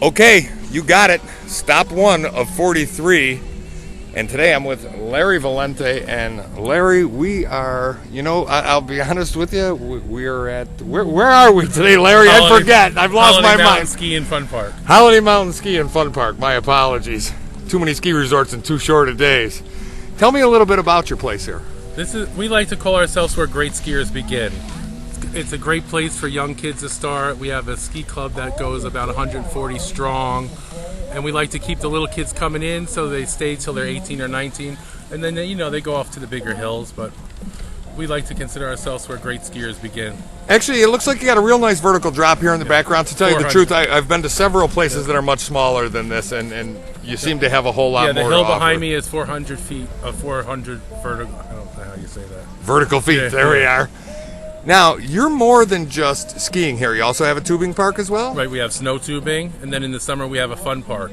Okay, you got it. Stop 1 of 43. And today I'm with Larry Valente. And Larry, we are, I'll be honest with you, we are at, where are we today, Larry? I forget. I've lost my mind. Holiday Mountain Ski and Fun Park. Holiday Mountain Ski and Fun Park. My apologies. Too many ski resorts in too short of days. Tell me a little bit about your place here. We like to call ourselves where great skiers begin. It's a great place for young kids to start. We have a ski club that goes about 140 strong, and we like to keep the little kids coming in so they stay till they're 18 or 19, and then they go off to the bigger hills. But we like to consider ourselves where great skiers begin. Actually, it looks like you got a real nice vertical drop here in the background. To tell you the truth, I've been to several places that are much smaller than this, and you seem to have a whole lot more to offer. Yeah, the hill behind me is 400 feet of 400 vertical. I don't know how you say that. Vertical feet. Yeah, there we are. Now, you're more than just skiing here. You also have a tubing park as well? Right, we have snow tubing, and then in the summer we have a fun park.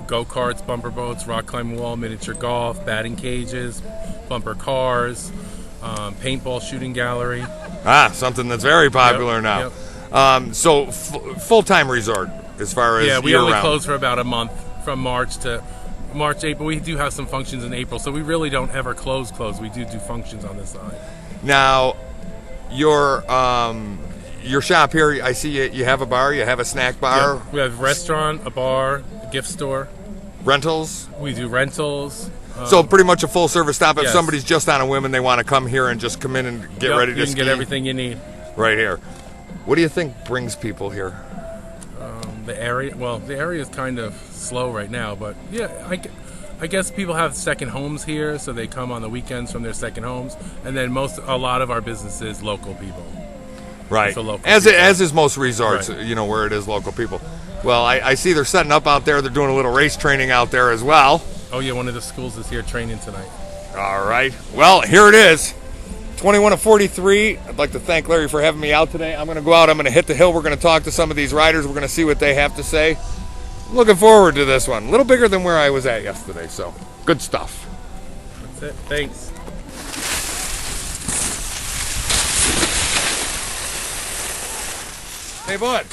Go-karts, bumper boats, rock climbing wall, miniature golf, batting cages, bumper cars, paintball shooting gallery. Something that's very popular now. Yep. So full-time resort as far as we only close for about a month, from March, April. We do have some functions in April, so we really don't ever close. We do functions on this side. Now, your shop here, I see you have a bar, you have a snack bar. Yeah. We have a restaurant, a bar, a gift store. Rentals? We do rentals. So pretty much a full-service stop. If somebody's just on a whim and they want to come here and just come in and get ready to ski. You can get everything you need. Right here. What do you think brings people here? The area. Well, the area is kind of slow right now, but I guess people have second homes here, so they come on the weekends from their second homes, and then a lot of our business is local people. Right. So as is most resorts, right. Where it is local people. Well, I see they're setting up out there. They're doing a little race training out there as well. Oh yeah, one of the schools is here training tonight. All right. Well, here it is. 21 of 43. I'd like to thank Larry for having me out today. I'm going to go out. I'm going to hit the hill. We're going to talk to some of these riders. We're going to see what they have to say. I'm looking forward to this one. A little bigger than where I was at yesterday, so good stuff. That's it. Thanks. Hey, bud.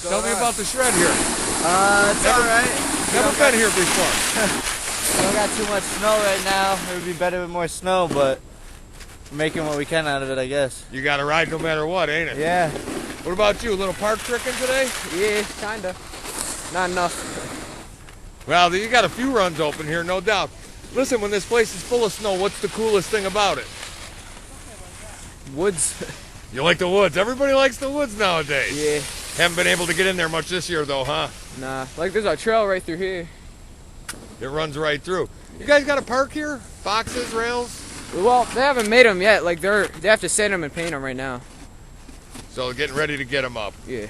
Tell me about the shred here. It's all right. Never been here before. We don't got too much snow right now. It would be better with more snow, but we're making what we can out of it, I guess. You got to ride no matter what, ain't it? Yeah. What about you? A little park tricking today? Yeah, kinda. Not enough. Well, you got a few runs open here, no doubt. Listen, when this place is full of snow, what's the coolest thing about it? Woods. You like the woods? Everybody likes the woods nowadays. Yeah. Haven't been able to get in there much this year, though, huh? Nah. Like, there's a trail right through here. It runs right through. You guys got a park here? Boxes, rails? Well, they haven't made them yet. Like, they have to sand them and paint them right now. So getting ready to get them up. Yeah.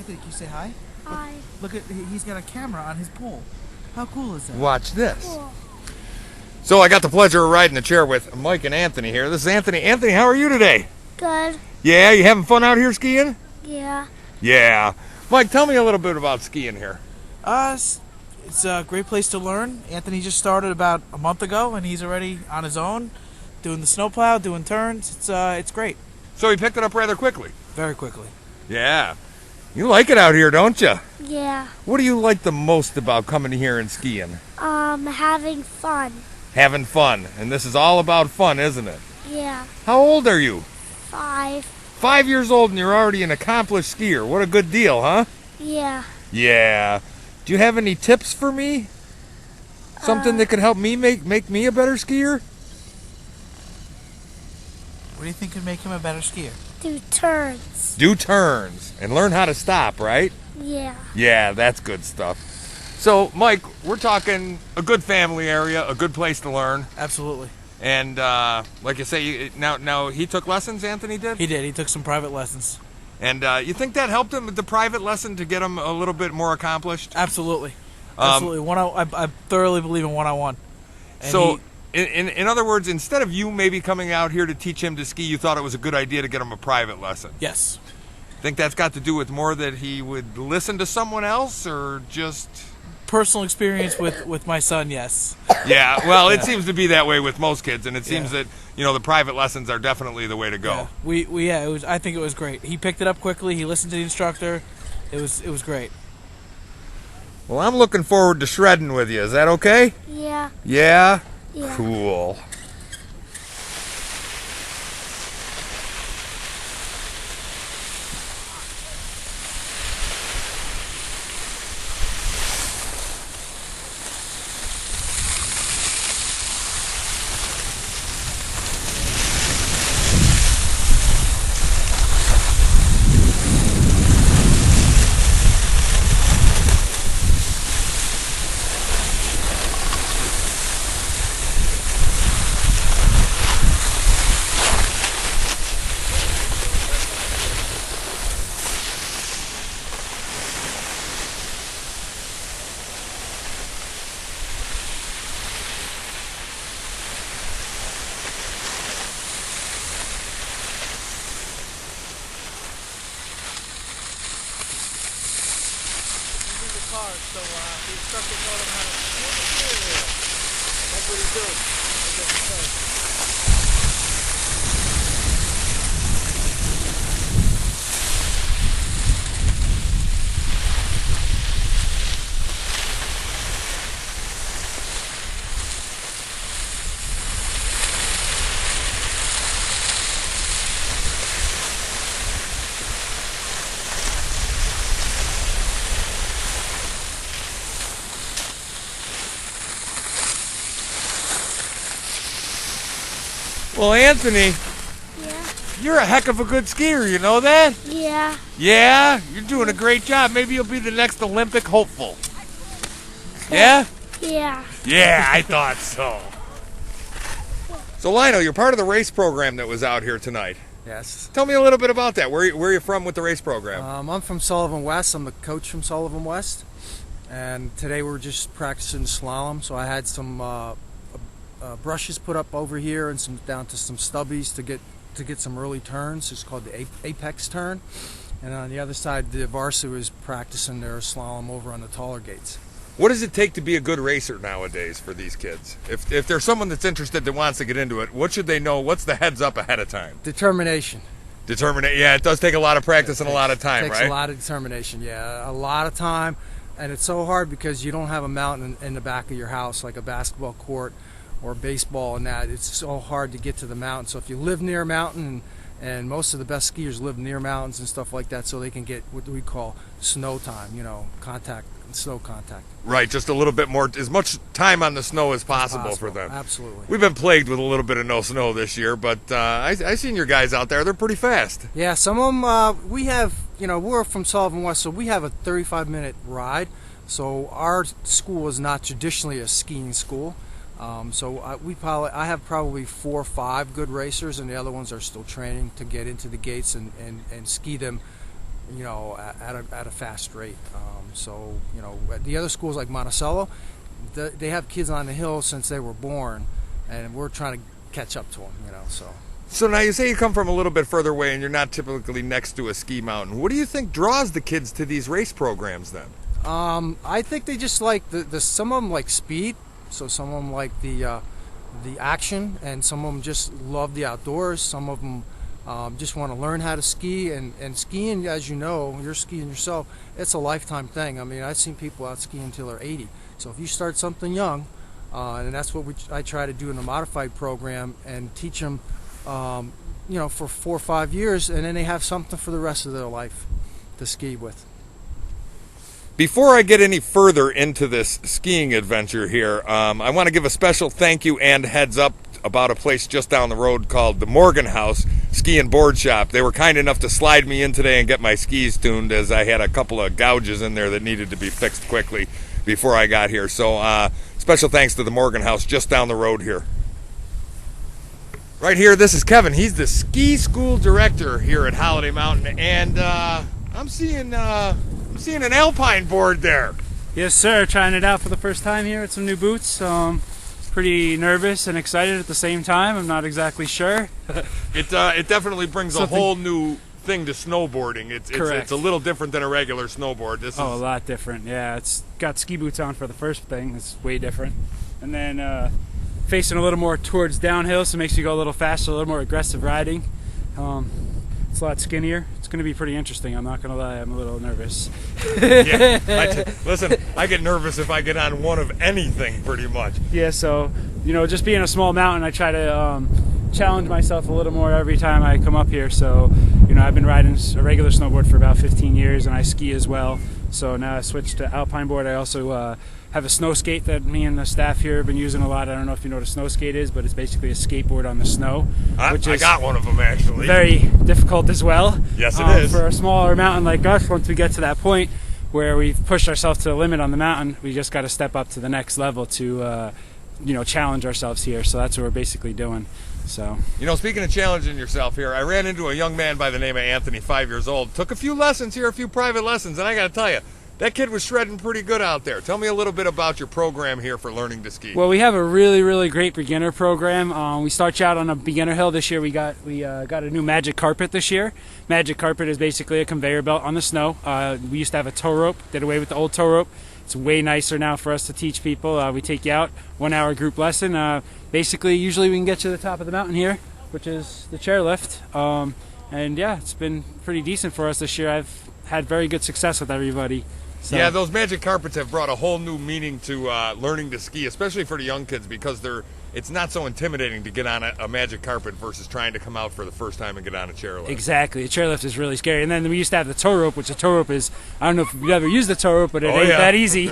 Can you say hi? Hi. Look at, he's got a camera on his pole. How cool is that? Watch this. Cool. So I got the pleasure of riding the chair with Mike and Anthony here. This is Anthony. Anthony, how are you today? Good. Yeah, you having fun out here skiing? Yeah. Yeah. Mike, tell me a little bit about skiing here. It's a great place to learn. Anthony just started about a month ago, and he's already on his own, doing the snowplow, doing turns. It's great. So he picked it up rather quickly. Very quickly. Yeah. You like it out here, don't you? Yeah. What do you like the most about coming here and skiing? Having fun. Having fun. And this is all about fun, isn't it? Yeah. How old are you? 5. 5 years old and you're already an accomplished skier. What a good deal, huh? Yeah. Yeah. Do you have any tips for me? Something that could help me make me a better skier? What do you think would make him a better skier? Do turns. Do turns and learn how to stop, right? Yeah. Yeah, that's good stuff. So, Mike, we're talking a good family area, a good place to learn. Absolutely. And like you say, now he took lessons, Anthony did? He did. He took some private lessons. And you think that helped him with the private lesson to get him a little bit more accomplished? Absolutely. Absolutely. I thoroughly believe in one-on-one. And so, in other words, instead of you maybe coming out here to teach him to ski, you thought it was a good idea to get him a private lesson? Yes. Think that's got to do with more that he would listen to someone else, or just... Personal experience with my son, yes. Yeah, well, it seems to be that way with most kids, and it seems that, the private lessons are definitely the way to go. Yeah. I think it was great. He picked it up quickly. He listened to the instructor. It was great. Well, I'm looking forward to shredding with you. Is that okay? Yeah. Yeah? Yeah. Cool. So the instructor taught him how to swim. That's what he's doing. Well, Anthony, Yeah. you're a heck of a good skier, you know that? Yeah. Yeah? You're doing a great job. Maybe you'll be the next Olympic hopeful. Yeah? Yeah. Yeah, I thought so. So, Lionel, you're part of the race program that was out here tonight. Yes. Tell me a little bit about that. Where are you from with the race program? I'm from Sullivan West. I'm the coach from Sullivan West. And today we're just practicing slalom. So I had some brushes put up over here and some down to some stubbies to get some early turns. It's called the apex turn. And on the other side, the varsity was practicing their slalom over on the taller gates. What does it take to be a good racer nowadays for these kids? If there's someone that's interested that wants to get into it, what should they know? What's the heads up ahead of time? Determination. Yeah, it does take a lot of practice and a lot of time, Takes right? a lot of determination, yeah. A lot of time. And it's so hard because you don't have a mountain in the back of your house like a basketball court or baseball and that. It's so hard to get to the mountain. So if you live near a mountain, and most of the best skiers live near mountains and stuff like that, so they can get what we call snow time, snow contact. Right, just a little bit more, as much time on the snow as possible for them. Absolutely. We've been plagued with a little bit of no snow this year, but I seen your guys out there. They're pretty fast. Yeah, some of them, we have, we're from Sullivan West, so we have a 35-minute ride. So our school is not traditionally a skiing school. I have probably 4 or 5 good racers, and the other ones are still training to get into the gates and ski them, at a fast rate. The other schools like Monticello, they have kids on the hill since they were born, and we're trying to catch up to them. So now you say you come from a little bit further away, and you're not typically next to a ski mountain. What do you think draws the kids to these race programs then? I think they just like some of them like speed. So some of them like the action, and some of them just love the outdoors. Some of them just want to learn how to ski, and skiing, as you know, you're skiing yourself, it's a lifetime thing. I mean, I've seen people out skiing until they're 80. So if you start something young, and that's what I try to do in the modified program, and teach them, for 4 or 5 years, and then they have something for the rest of their life to ski with. Before I get any further into this skiing adventure here, I want to give a special thank you and heads up about a place just down the road called the Morgan House Ski and Board Shop. They were kind enough to slide me in today and get my skis tuned, as I had a couple of gouges in there that needed to be fixed quickly before I got here. So special thanks to the Morgan House just down the road here. Right here, this is Kevin. He's the ski school director here at Holiday Mountain, and I'm seeing an alpine board there. Yes, sir. Trying it out for the first time here with some new boots. Pretty nervous and excited at the same time. I'm not exactly sure. It definitely brings a whole new thing to snowboarding. It's a little different than a regular snowboard. This is a lot different. Yeah, it's got ski boots on for the first thing. It's way different. And then facing a little more towards downhill, so it makes you go a little faster, a little more aggressive riding. It's a lot skinnier. It's going to be pretty interesting. I'm not going to lie. I'm a little nervous. Yeah. Listen, I get nervous if I get on one of anything, pretty much. Yeah, so, just being a small mountain, I try to challenge myself a little more every time I come up here. So, I've been riding a regular snowboard for about 15 years, and I ski as well. So now I switched to alpine board. I also have a snow skate that me and the staff here have been using a lot. I don't know if you know what a snow skate is, but it's basically a skateboard on the snow. I got one of them, actually. Very difficult as well. Yes, it is. For a smaller mountain like us, once we get to that point where we've pushed ourselves to the limit on the mountain, we just got to step up to the next level to challenge ourselves here. So that's what we're basically doing. So, speaking of challenging yourself here, I ran into a young man by the name of Anthony, 5 years old. Took a few lessons here, a few private lessons, and I got to tell you, that kid was shredding pretty good out there. Tell me a little bit about your program here for learning to ski. Well, we have a really, really great beginner program. We start you out on a beginner hill. This year we got a new magic carpet this year. Magic carpet is basically a conveyor belt on the snow. We used to have a tow rope, did away with the old tow rope. It's way nicer now for us to teach people. We take you out, 1 hour group lesson. Basically, usually we can get you to the top of the mountain here, which is the chairlift. And yeah, it's been pretty decent for us this year. I've had very good success with everybody. So. Yeah, those magic carpets have brought a whole new meaning to learning to ski, especially for the young kids, because it's not so intimidating to get on a magic carpet versus trying to come out for the first time and get on a chairlift. Exactly. A chairlift is really scary. And then we used to have the tow rope, which the tow rope is, I don't know if you've ever used the tow rope, but it ain't that easy.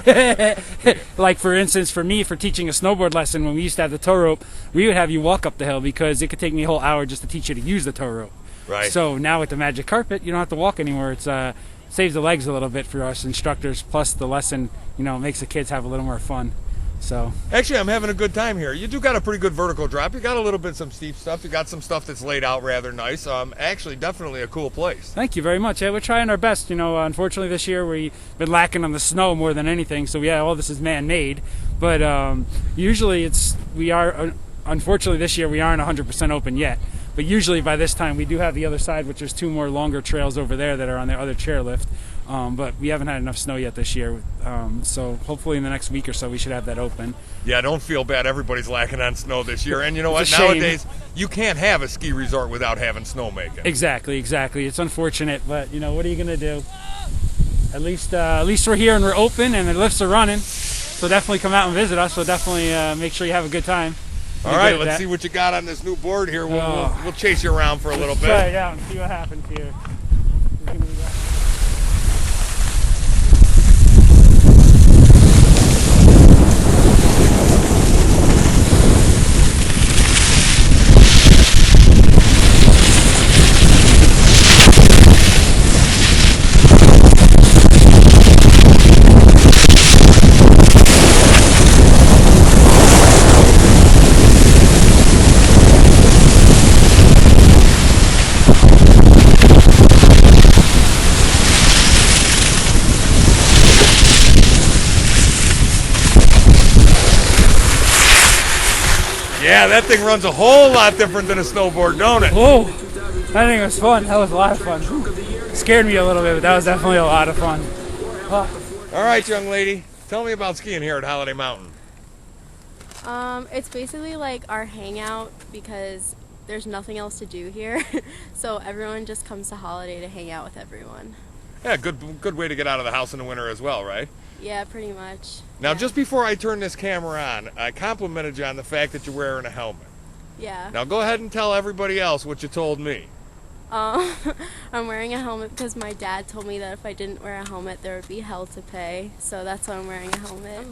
Like, for instance, for me, for teaching a snowboard lesson, when we used to have the tow rope, we would have you walk up the hill because it could take me a whole hour just to teach you to use the tow rope. Right. So now with the magic carpet, you don't have to walk anymore. It's saves the legs a little bit for us instructors, plus the lesson, makes the kids have a little more fun. So actually, I'm having a good time here. You do got a pretty good vertical drop. You got a little bit some steep stuff. You got some stuff that's laid out rather nice. Actually, definitely a cool place. Thank you very much. Yeah, we're trying our best. Unfortunately this year we've been lacking on the snow more than anything. So yeah, all this is man-made. But usually unfortunately this year we aren't 100% open yet. But usually by this time we do have the other side, which there's 2 more longer trails over there that are on the other chairlift. But we haven't had enough snow yet this year. So hopefully in the next week or so we should have that open. Yeah, don't feel bad. Everybody's lacking on snow this year. And you know what? Nowadays, you can't have a ski resort without having snowmaking. Exactly. It's unfortunate, but what are you going to do? At least we're here and we're open and the lifts are running. So definitely come out and visit us. So definitely make sure you have a good time. All right, let's see what you got on this new board here. We'll chase you around for a little bit. Try it out and see what happens here. Yeah, that thing runs a whole lot different than a snowboard, don't it? Oh, that thing was fun. That was a lot of fun. It scared me a little bit, but that was definitely a lot of fun. All right, young lady, tell me about skiing here at Holiday Mountain. It's basically like our hangout because there's nothing else to do here. So everyone just comes to Holiday to hang out with everyone. Yeah, good way to get out of the house in the winter as well, right? Yeah, pretty much. Now, yeah. Just before I turn this camera on, I complimented you on the fact that you're wearing a helmet. Yeah. Now go ahead and tell everybody else what you told me. I'm wearing a helmet because my dad told me that if I didn't wear a helmet, there would be hell to pay. So that's why I'm wearing a helmet.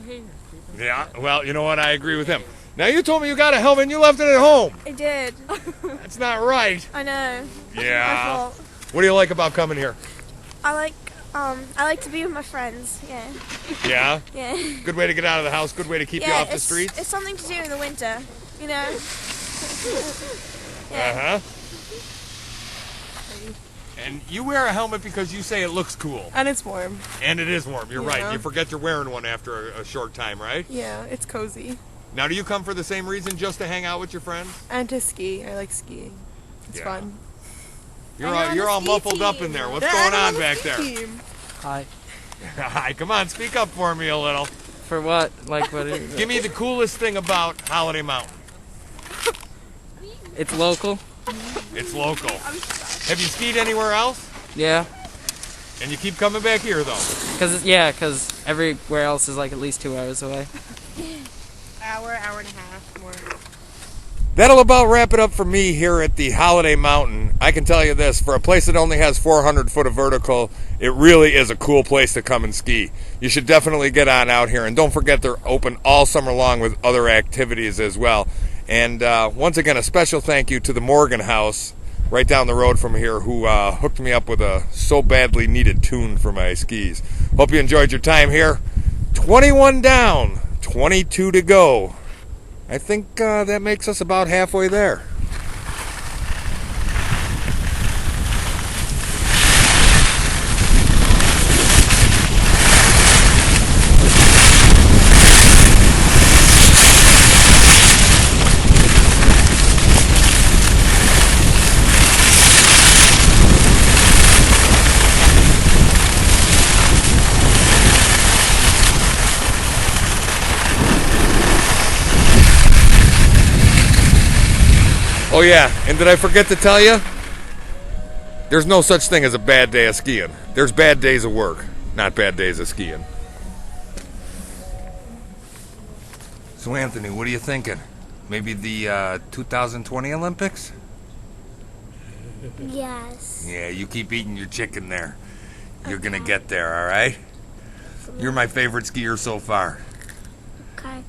Yeah, well, you know what? I agree with him. Now you told me you got a helmet and you left it at home. I did. That's not right. I know. Yeah. My fault. What do you like about coming here? I like to be with my friends. Yeah. Yeah? Yeah. Good way to get out of the house, good way to keep you off the streets? It's something to do in the winter, you know. Uh-huh. And you wear a helmet because you say it looks cool. And it's warm. And it is warm, you're right. Yeah. You forget you're wearing one after a short time, right? Yeah, it's cozy. Now, do you come for the same reason, just to hang out with your friends? And to ski. I like skiing. It's Yeah. fun. You're all muffled up in there. What's going on back there? Hi. Hi, come on, speak up for me a little. For what? Like what? Give me the coolest thing about Holiday Mountain. It's local. It's local. Have you skied anywhere else? Yeah. And you keep coming back here, though? Cause everywhere else is like at least 2 hours away. Hour and a half more. That'll about wrap it up for me here at the Holiday Mountain. I can tell you this, for a place that only has 400 foot of vertical, it really is a cool place to come and ski. You should definitely get on out here, and don't forget they're open all summer long with other activities as well. And once again, a special thank you to the Morgan House right down the road from here, who hooked me up with a so badly needed tune for my skis. Hope you enjoyed your time here. 21 down, 22 to go. I think that makes us about halfway there. Oh yeah, and did I forget to tell you? There's no such thing as a bad day of skiing. There's bad days of work, not bad days of skiing. So Anthony, what are you thinking? Maybe the 2020 Olympics? Yes. Yeah, you keep eating your chicken there. You're gonna get there, all right? You're my favorite skier so far. Okay.